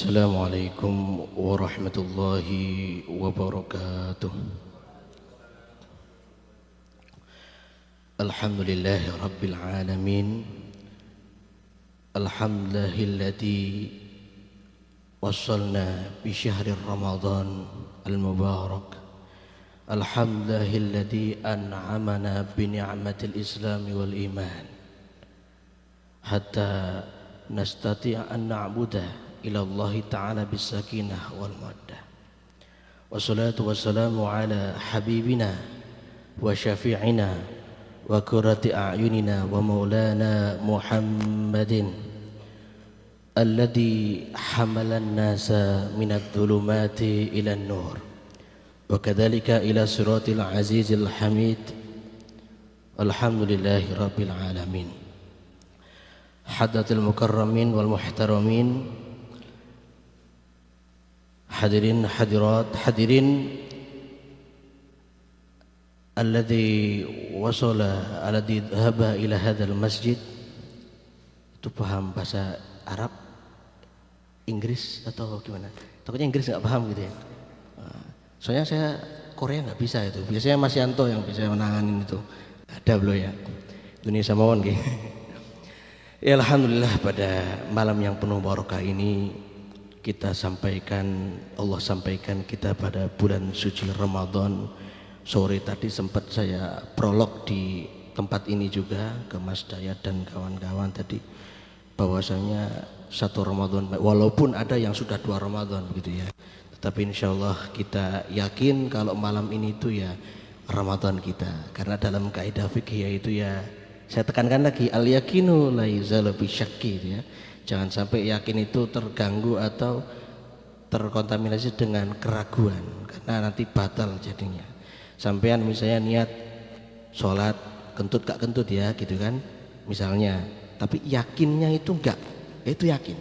Assalamualaikum warahmatullahi wabarakatuh. Alhamdulillahi rabbil alamin. Alhamdulillahilladzi wassalna bi syahri Ramadan al-mubarak. Alhamdulillahilladzi an'amana bi ni'matil Islam wal iman hatta nastati'a an na'budah ila Allah Ta'ala bisakinah wal maddah. Wassalatu wassalamu ala habibina wa syafi'ina wa qurrati a'yunina wa maulana Muhammadin alladhi hamala an-nasa minadh dhulumati ila an-nur wa kadzalika ila siratil azizil hamid. Alhamdulillahi rabbil alamin. Hadatul mukarramin wal muhtaramin, hadirin hadirat, hadirin alladhi wasala alladhi dhahaba ila hadzal masjid. Itu paham bahasa Arab, Inggris atau gimana? Takutnya Inggris nggak paham gitu ya. Soalnya saya Korea nggak bisa itu. Biasanya Mas Yanto yang bisa menanganin itu. Ada belum ya? Indonesia mawon gitu. Ya, alhamdulillah pada malam yang penuh barokah ini kita sampaikan, Allah sampaikan kita pada bulan suci Ramadan. Sore tadi sempat saya prolog di tempat ini juga ke Mas Dayat dan kawan-kawan tadi, bahwasanya satu Ramadan, walaupun ada yang sudah 2 Ramadan gitu ya, tetapi insya Allah kita yakin kalau malam ini itu ya Ramadan kita. Karena dalam kaidah fikih yaitu ya, saya tekankan lagi, al yakinu la yuzalu bisyakki ya. Jangan sampai yakin itu terganggu atau terkontaminasi dengan keraguan, karena nanti batal jadinya. Sampean misalnya niat sholat kentut gak kentut ya gitu kan misalnya, tapi yakinnya itu enggak, itu yakin.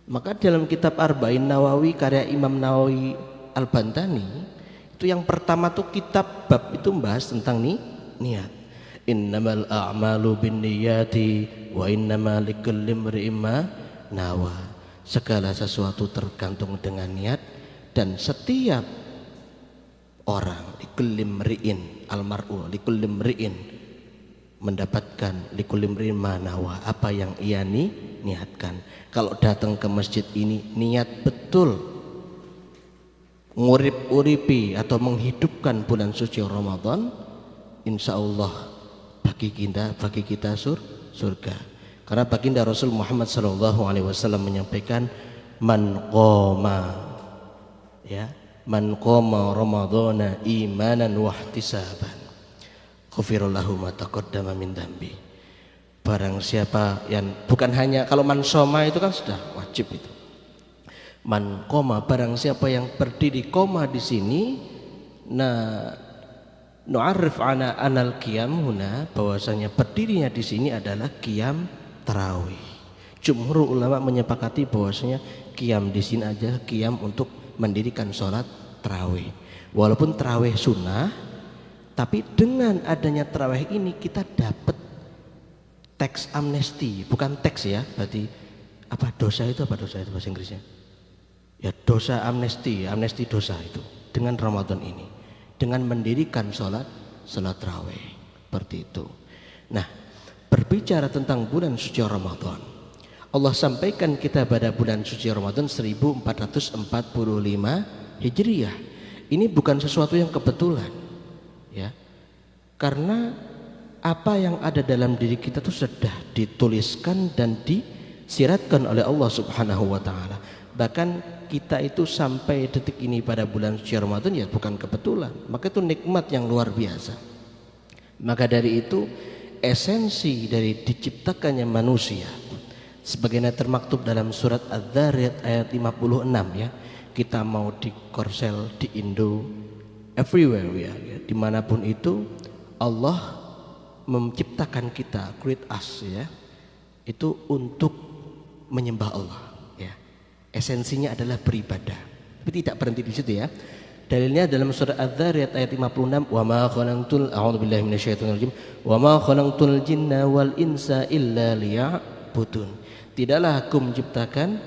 Maka dalam kitab Arba'in Nawawi karya Imam Nawawi Al-Bantani itu yang pertama tuh kitab bab itu membahas tentang niat. Innamal a'malu binniyati wa innama likulli imri'in ma nawa. Segala sesuatu tergantung dengan niat, dan setiap orang likulli imri'in almar'u likulli imri'in mendapatkan likulli imri'in ma nawa, apa yang ia niatkan. Kalau datang ke masjid ini niat betul ngurip-uripi atau menghidupkan bulan suci Ramadan, insya Allah bagi kita surga. Karena baginda Rasul Muhammad SAW menyampaikan, man qama ramadhana imanan wahtisaban ghufira lahu ma taqaddama min dhanbi. Barang siapa yang, bukan hanya kalau man shoma itu kan sudah wajib itu. Man qama, barang siapa yang berdiri, koma di sini, nu'arrif ana anal qiyam huna, bahwasanya berdirinya di sini adalah qiyam tarawih. Jumhur ulama menyepakati bahwasanya qiyam di sini aja qiyam untuk mendirikan sholat tarawih. Walaupun tarawih sunnah, tapi dengan adanya tarawih ini kita dapat teks amnesti, bukan teks ya, berarti apa dosa itu bahasa Inggrisnya? Ya dosa amnesti, amnesti dosa itu dengan Ramadan ini, dengan mendirikan sholat tarawih seperti itu. Nah, berbicara tentang bulan suci Ramadan, Allah sampaikan kita pada bulan suci Ramadan 1445 Hijriah. Ini bukan sesuatu yang kebetulan ya, karena apa yang ada dalam diri kita itu sudah dituliskan dan disiratkan oleh Allah Subhanahu wa Ta'ala. Bahkan kita itu sampai detik ini pada bulan suci Ramadan ya bukan kebetulan, maka itu nikmat yang luar biasa. Maka dari itu esensi dari diciptakannya manusia sebagaimana termaktub dalam surat Adz-Dzariyat ayat 56 ya. Kita mau di Korsel, di Indo, everywhere ya, dimanapun itu Allah menciptakan kita, create us ya, itu untuk menyembah Allah ya. Esensinya adalah beribadah, tapi tidak berhenti di situ ya. Dalilnya dalam surat Adz-Dzariyat ayat 56, wa ma khalaqtul a'udzubillahi minasyaitonir rajim wa ma khalaqtul jinna wal insa illa liya'budun. Tidaklah aku menciptakan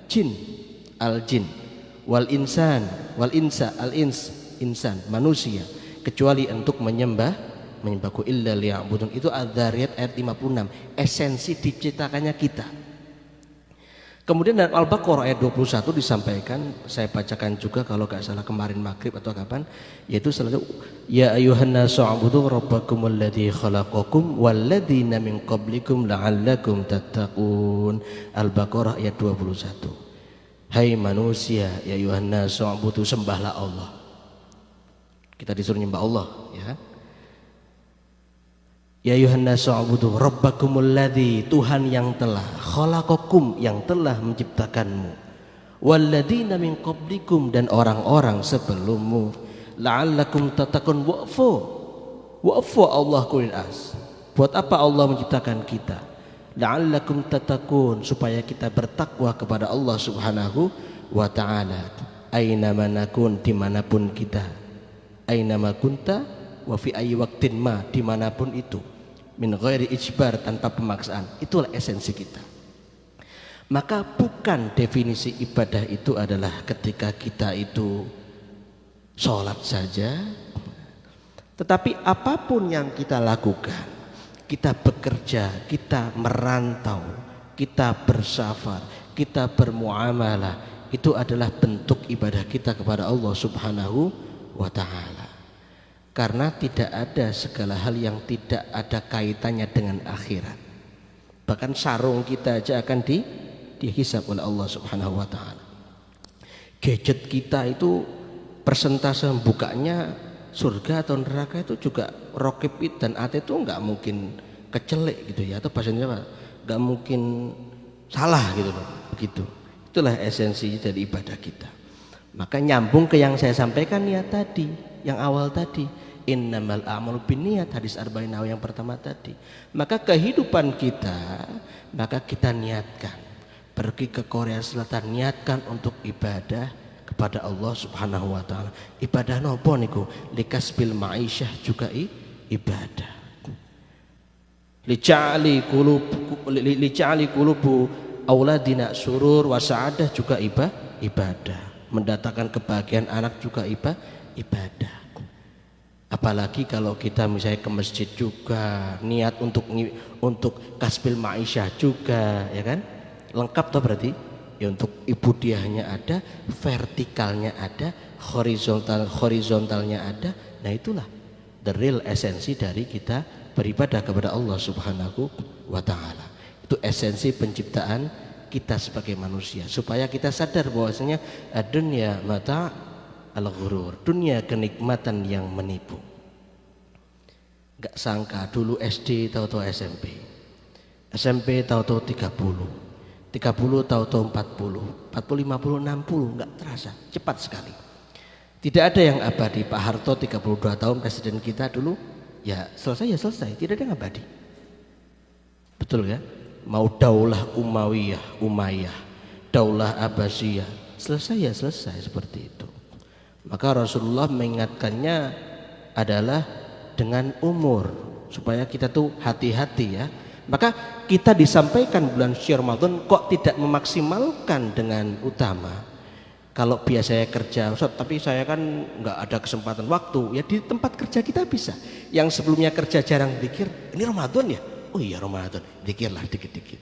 jin al jin wal insan wal insa al ins insan manusia kecuali untuk menyembahku illa liya'budun. Itu Adz-Dzariyat ayat 56, esensi diciptakannya kita. Kemudian dalam Al-Baqarah ayat 21 disampaikan, saya bacakan juga kalau gak salah kemarin maghrib atau kapan, yaitu selanjutnya ya ayuhan nasu ubudu rabbakumul ladzi khalaqakum walladzina min qablikum la'allakum tattaqun. Al-Baqarah ayat 21. Hai manusia, ya ayuhan nasu ubudu, sembahlah Allah. Kita disuruh nyembah Allah, ya. Ya ayuhan nasu ubudu rabbakumul ladzi, Tuhan yang telah khalaqakum, yang telah menciptakanmu, walladzina min qablikum, dan orang-orang sebelummu, la'allakum tattaqun. Wa'fu Allah kulil as. Buat apa Allah menciptakan kita? La'allakum tattaqun, supaya kita bertakwa kepada Allah Subhanahu wa taala. Aina manakun, dimanapun kita. Aina ma kunta wa fi ayyi waqtin ma, dimanapun itu. Min ghairi ijbar, tanpa pemaksaan. Itulah esensi kita. Maka bukan definisi ibadah itu adalah ketika kita itu sholat saja, tetapi apapun yang kita lakukan, kita bekerja, kita merantau, kita bersafar, kita bermuamalah, itu adalah bentuk ibadah kita kepada Allah Subhanahu wa ta'ala. Karena tidak ada segala hal yang tidak ada kaitannya dengan akhirat. Bahkan sarung kita aja akan dihisab oleh Allah Subhanahu wa taala. Gadget kita itu persentase bukanya surga atau neraka itu juga rokib dan at itu nggak mungkin kecelek gitu ya, atau bahasanya apa? Nggak mungkin salah gitu loh. Begitu. Itulah esensi dari ibadah kita. Maka nyambung ke yang saya sampaikan ya tadi, yang awal tadi. Innamal a'malu binniyat, hadis arba'in Nawawi yang pertama tadi. Maka kehidupan kita, maka kita niatkan pergi ke Korea Selatan, niatkan untuk ibadah kepada Allah Subhanahu wa taala. Ibadah nopo niku? Likasbil ma'isyah juga ibadah. Lica'ali qulubu auladina surur wa sa'adah juga ibadah. Mendatangkan kebahagiaan anak juga ibadah. Apalagi kalau kita misalnya ke masjid juga, niat untuk kasbil ma'isyah juga, ya kan? Lengkap toh berarti. Ya, untuk ibudiahnya ada, vertikalnya ada, horizontalnya ada. Nah itulah the real esensi dari kita beribadah kepada Allah Subhanahu wa taala. Itu esensi penciptaan kita sebagai manusia, supaya kita sadar bahwasanya dunya mata al-ghurur, dunia kenikmatan yang menipu. Gak sangka dulu SD tahu-tahu SMP, SMP tahu-tahu 30 tahu-tahu 40, 50, 60, gak terasa, cepat sekali. Tidak ada yang abadi. Pak Harto 32 tahun presiden kita dulu, ya selesai, tidak ada yang abadi. Betul ya? Mau daulah Umayyah, daulah Abbasiyah, selesai seperti itu. Maka Rasulullah mengingatkannya adalah dengan umur, supaya kita tuh hati-hati ya. Maka kita disampaikan bulan suci Ramadan kok tidak memaksimalkan dengan utama. Kalau biasanya kerja, Ustaz, tapi saya kan nggak ada kesempatan waktu. Ya di tempat kerja kita bisa. Yang sebelumnya kerja jarang zikir, ini Ramadan ya? Oh iya Ramadan, zikirlah dikit-dikit.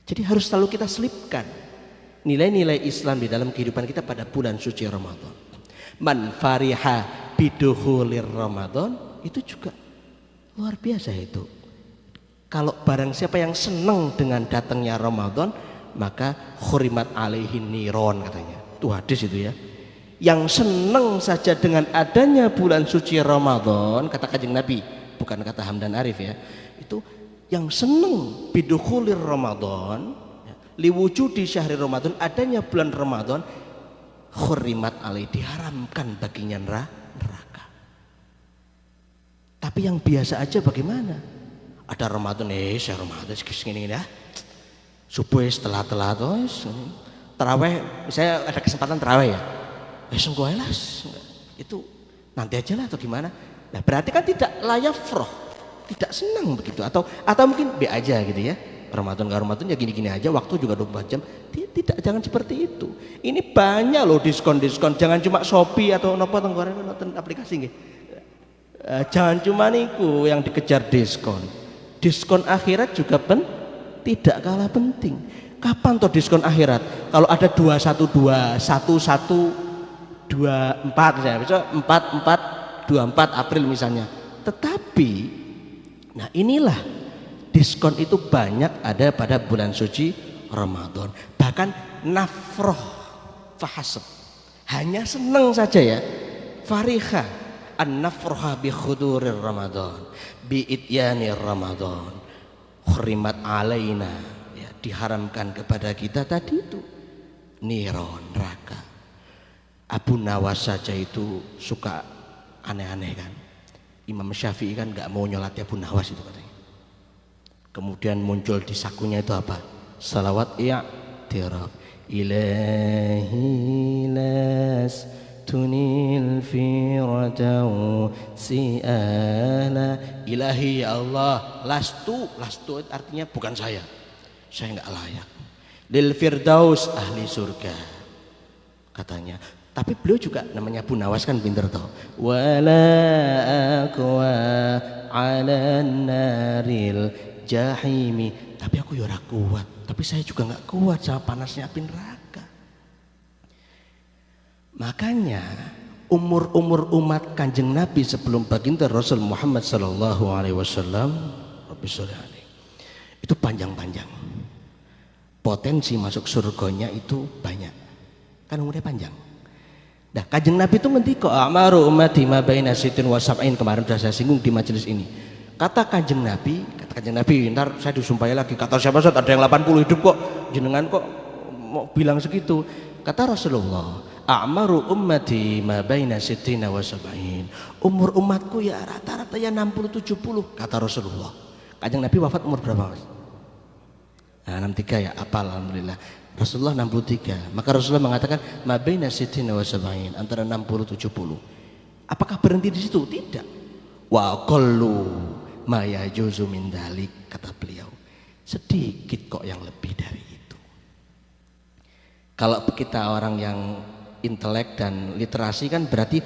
Jadi harus selalu kita selipkan nilai-nilai Islam di dalam kehidupan kita pada bulan suci Ramadan. Man fariha biduhulir Ramadan, itu juga luar biasa itu. Kalau barang siapa yang senang dengan datangnya Ramadan, maka khurimat alaihin niron katanya. Itu hadis itu ya. Yang senang saja dengan adanya bulan suci Ramadan, kata Kanjeng Nabi, bukan kata Hamdan Arif ya. Itu yang senang bidukhulir Ramadan, liwujudi syahri Ramadan, adanya bulan Ramadan, khurimat alaih, diharamkan baginya neraka. Tapi yang biasa aja bagaimana? Ada Ramadan, saya Ramadan segini ya. Subuh setelah taraweh, saya ada kesempatan taraweh ya. Sungguh elas, itu nanti aja lah atau gimana? Nah berarti kan tidak layak froh, tidak senang begitu, atau mungkin B aja gitu ya. Ramadan ke Ramadan ya gini-gini aja, waktu juga 24 jam. Tidak, jangan seperti itu. Ini banyak loh diskon-diskon, jangan cuma Shopee atau nopo tengkorak nonton aplikasi nggih. Jangan cuma niku yang dikejar diskon. Diskon akhirat juga tidak kalah penting. Kapan toh diskon akhirat? Kalau ada 212, 1124 misalnya, besok 24 April misalnya. Tetapi nah inilah diskon itu banyak ada pada bulan suci Ramadan. Bahkan nafroh fahasab, hanya senang saja ya. Fariha an nafroha bi khudurir Ramadan, bi ityanir Ramadan, khurimat alaina, ya, diharamkan kepada kita tadi itu niron, neraka. Abu Nawas saja itu suka aneh-aneh kan. Imam Syafi'i kan nggak mau nyolati Abu Nawas itu katanya. Kemudian muncul di sakunya itu apa? Salawat i'tiraf. Ilahi las tunil firatau si'ala. Ilahi ya Allah, lastu artinya bukan saya nggak layak. Lil firdaus, ahli surga katanya. Tapi beliau juga namanya Abu Nawas kan pinter toh. Wala aqwa 'alan naril jahimi. Tapi aku ya ora kuat. Tapi saya juga nggak kuat sama panasnya api neraka. Makanya umur umat Kanjeng Nabi sebelum baginda Rasul Muhammad sallallahu alaihi wasallam itu panjang-panjang. Potensi masuk surganya itu banyak. Kan umurnya panjang. Nah, Kanjeng Nabi itu ngendika amaru ummati ma baina sitin wa sab'in, kemarin sudah saya singgung di majelis ini. Kata Kanjeng Nabi, ntar saya disumpahi lagi. Kata siapa Ustaz, ada yang 80 hidup kok, jenengan kok mau bilang segitu. Kata Rasulullah, amaru ummati ma baina sitin wa sab'in. Umur umatku ya rata-rata ya 60-70, kata Rasulullah. Kanjeng Nabi wafat umur berapa, Mas? Nah, 63 ya, apal alhamdulillah. Rasulullah 63. Maka Rasulullah mengatakan mabaina sittina wa sab'in, antara 60 70. Apakah berhenti di situ? Tidak. Wa qallu ma yajuzu min dalik, kata beliau. Sedikit kok yang lebih dari itu. Kalau kita orang yang intelek dan literasi kan berarti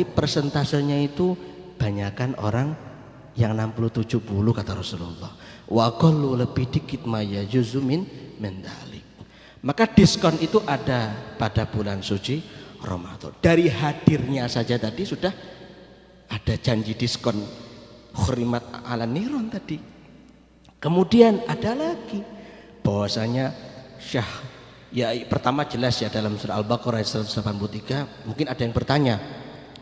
persentasenya itu banyakkan orang yang 60 70, kata Rasulullah. Wa qallu, lebih dikit ma yajuzu min dalik. Maka diskon itu ada pada bulan suci Ramadan. Dari hadirnya saja tadi sudah ada janji diskon khurimat ala niron tadi. Kemudian ada lagi bahwasanya pertama jelas ya dalam surah Al-Baqarah 183. Mungkin ada yang bertanya,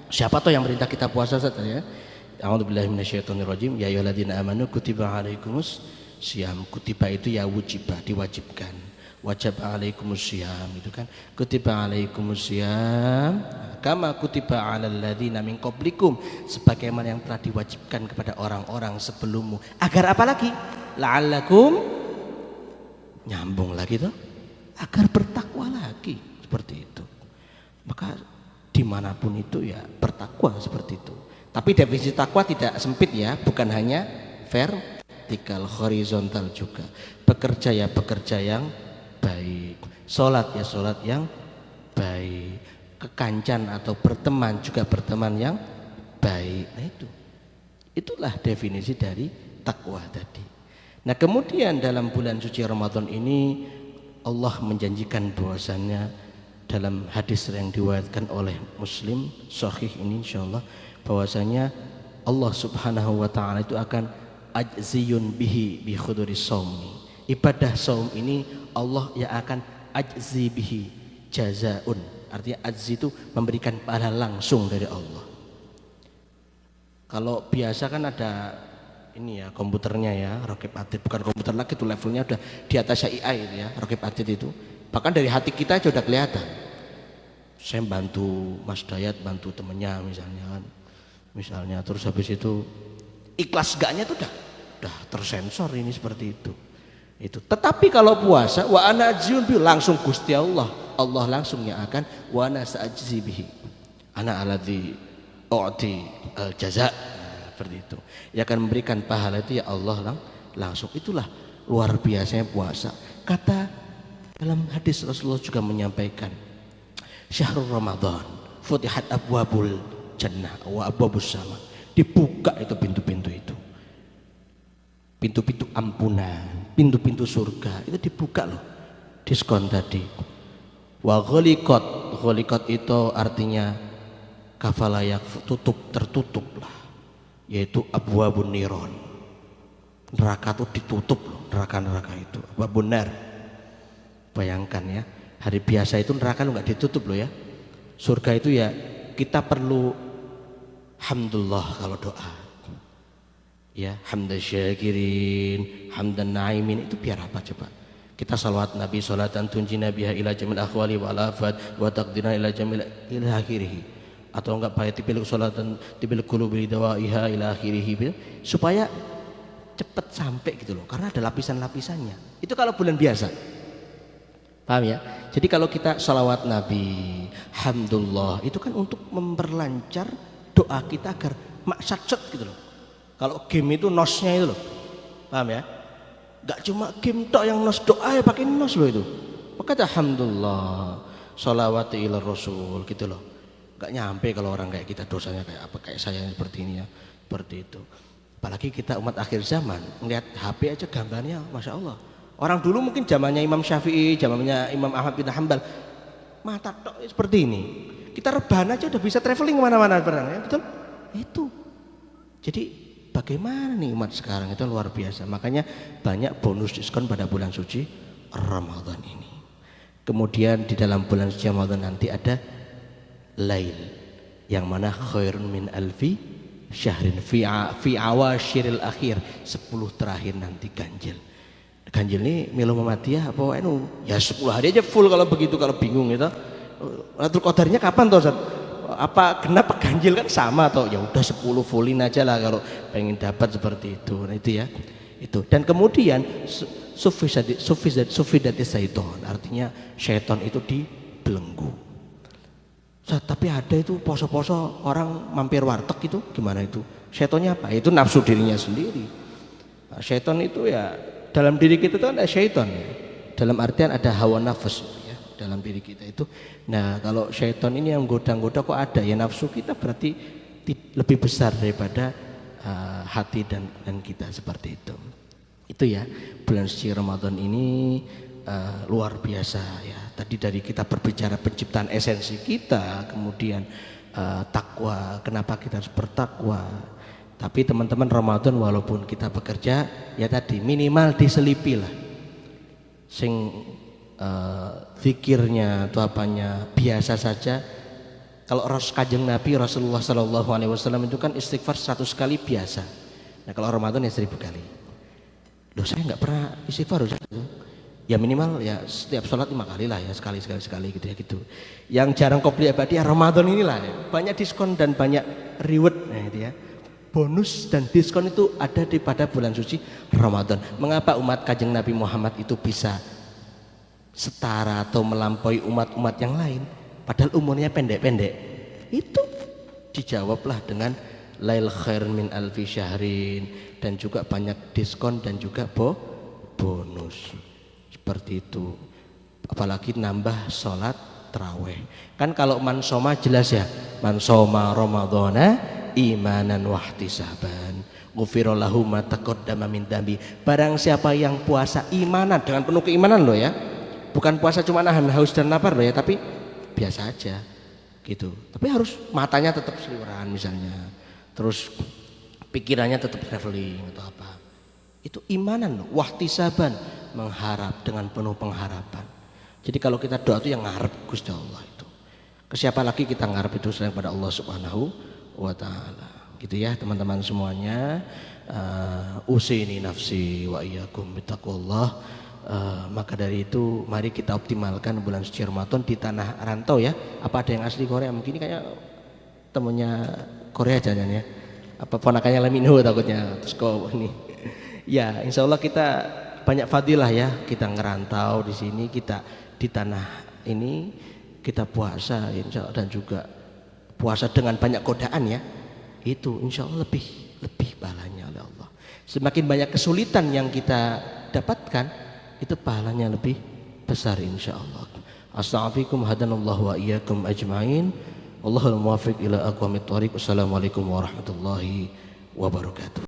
siapa toh yang merintah kita puasa saja ya? A'udzubillahi minasyaitonirrajim. Ya ayyuhalladzina amanu kutiba alaikumus syiyam. Kutiba itu ya wajibah, diwajibkan. Wajib alaikumusiyam itu kan, kutiba alaikumusiyam kama kutiba alal ladzina min qablikum, sebagaimana yang telah diwajibkan kepada orang-orang sebelummu, agar apa lagi? La'allakum, nyambung lagi tuh, agar bertakwa lagi, seperti itu. Maka dimanapun itu ya bertakwa seperti itu. Tapi definisi takwa tidak sempit ya, bukan hanya vertikal, horizontal juga. Bekerja ya bekerja yang baik, sholat ya sholat yang baik, kekancan atau berteman juga berteman yang baik. Nah itulah definisi dari takwa tadi. Nah kemudian dalam bulan suci Ramadan ini Allah menjanjikan bahwasannya dalam hadis yang diriwayatkan oleh Muslim sahih ini insyaallah, bahwasanya Allah Subhanahu wa taala itu akan ajziyun bihi bi khuduris shaumi. Ibadah saum ini Allah yang akan ajzi bihi jazaun. Artinya ajzi itu memberikan pahala langsung dari Allah. Kalau biasa kan ada ini ya komputernya ya, Raqib Atid, bukan komputer lagi itu, levelnya udah di atas AI itu ya, Raqib Atid itu. Bahkan dari hati kita aja udah kelihatan. Saya bantu Mas Dayat, bantu temennya misalnya kan. Misalnya terus habis itu ikhlas gaknya tuh udah tersensor ini seperti itu. Tetapi kalau puasa wa ana ajziyun bi, langsung Gusti Allah langsung yang akan wa ana sa'ajzi bihi ana alladzi u'ti al jaza, seperti itu. Yang akan memberikan pahala itu ya Allah langsung. Itulah luar biasanya puasa. Kata dalam hadis Rasulullah juga menyampaikan, syahrul Ramadan futihat abwabul jannah wa abwabus sama. Dibuka itu pintu-pintu itu. Pintu-pintu ampunan, pintu-pintu surga itu dibuka loh. Diskon tadi. Wa ghalikot itu artinya kafalayak tertutup lah. Yaitu abwabun niron. Neraka itu ditutup loh, neraka-neraka itu. Abwabun nar. Bayangkan ya, hari biasa itu neraka lu nggak ditutup loh ya. Surga itu ya kita perlu hamdulillah kalau doa. Ya, hamdan syakirin, hamdan naimin, itu biar apa coba? Kita salawat Nabi salatan tunjina biha ila jamil akhwali wa alafat wa taqdina ila jamil ila akhirih. Atau enggak pakai tipil salatan tipil qulubi dawaiha ila akhirih, supaya cepat sampai gitu loh, karena ada lapisan-lapisannya. Itu kalau bulan biasa. Paham ya? Jadi kalau kita salawat Nabi, hamdulillah, itu kan untuk memperlancar doa kita agar maksat gitu loh. Kalau game itu nosnya itu loh, paham ya? Gak cuma game tok yang nos, doa ya pakai nos loh itu. Maka alhamdulillah, sholawati ila rasul gitu loh. Gak nyampe kalau orang kayak kita dosanya kayak apa, kayak saya seperti ini ya, seperti itu. Apalagi kita umat akhir zaman, ngeliat HP aja gambarnya, masya Allah. Orang dulu mungkin zamannya Imam Syafi'i, zamannya Imam Ahmad bin Hanbal, mata tok seperti ini. Kita rebahan aja udah bisa traveling kemana-mana barang ya, betul? Itu. Jadi bagaimana nih umat sekarang itu luar biasa. Makanya banyak bonus diskon pada bulan suci Ramadan ini. Kemudian di dalam bulan suci Ramadan nanti ada Lail, yang mana khairun min alfi syahrin fi awashiril akhir, 10 terakhir nanti ganjil. Ganjil ini milu Muhammadiyah apa ya 10 hari aja full kalau begitu, kalau bingung gitu. Lailatul Qadarnya kapan toh Ustaz? Apa kenapa ganjil kan sama atau ya udah 10 fullin aja lah kalau pengen dapat seperti itu. Nah, itu ya. Itu. Dan kemudian sufidati syaiton, artinya syaiton itu dibelenggu. Tapi ada itu poso-poso orang mampir warteg itu gimana itu? Syaitonnya apa? Itu nafsu dirinya sendiri. Nah, syaiton itu ya dalam diri kita itu ada syaiton ya. Dalam artian ada hawa nafas ya, dalam diri kita itu. Nah, kalau syaiton ini yang goda-goda kok ada ya, nafsu kita berarti lebih besar daripada hati dan kita, seperti itu. Itu ya, bulan suci Ramadan ini luar biasa ya. Tadi dari kita berbicara penciptaan esensi kita, kemudian takwa, kenapa kita harus bertakwa. Tapi teman-teman, Ramadan walaupun kita bekerja ya tadi minimal diselipi lah. Sing zikirnya atau apanya biasa saja. Kalau Kanjeng Nabi Rasulullah Shallallahu Alaihi Wasallam itu kan istighfar 100 kali biasa. Nah kalau Ramadan ya 1000 kali. Loh saya nggak pernah istighfar Ustaz. Ya minimal ya setiap sholat 5 kali lah ya, sekali gitu ya gitu. Yang jarang qobliyah abadi ya Ramadan inilah ya. Banyak diskon dan banyak reward nah itu ya. Bonus dan diskon itu ada di pada bulan suci Ramadan. Mengapa umat Kanjeng Nabi Muhammad itu bisa setara atau melampaui umat-umat yang lain padahal umurnya pendek-pendek? Itu dijawablah dengan lail khair min alfi syahrin, dan juga banyak diskon dan juga bonus seperti itu. Apalagi nambah sholat tarawih. Kan kalau mansoma jelas ya, mansoma Ramadhana imanan wahtisaban ghufira lahu ma taqaddama min dambi. Barang siapa yang puasa imanan, dengan penuh keimanan loh ya, bukan puasa cuma nahan haus dan lapar loh ya, tapi biasa aja gitu. Tapi harus matanya tetap seliweran misalnya, terus pikirannya tetap traveling atau apa. Itu imanan loh, wahtisaban, mengharap dengan penuh pengharapan. Jadi kalau kita doa itu yang ngarep Gusti Allah itu. Ke siapa lagi kita ngarep itu selain pada Allah Subhanahu wa ta'ala. Gitu ya teman-teman semuanya. Usini nafsi wa iyyakum bittaqwallah. Maka dari itu mari kita optimalkan bulan suci Ramadan di tanah rantau ya. Apa ada yang asli Korea? Mungkin ini kayak temunya Korea jangan ya. Apa ponakannya Lamino takutnya. Terus kok ini. Ya, insya Allah kita banyak fadilah ya. Kita ngerantau di sini, kita di tanah ini kita puasa insya Allah, dan juga puasa dengan banyak godaan ya. Itu insya Allah lebih balanya oleh Allah. Semakin banyak kesulitan yang kita dapatkan, itu pahalanya lebih besar insyaallah. Astaghfirukum hadanallahu wa iyyakum ajmain. Wallahul muwaffiq ila aqwamit thoriq. Wassalamualaikum warahmatullahi wabarakatuh.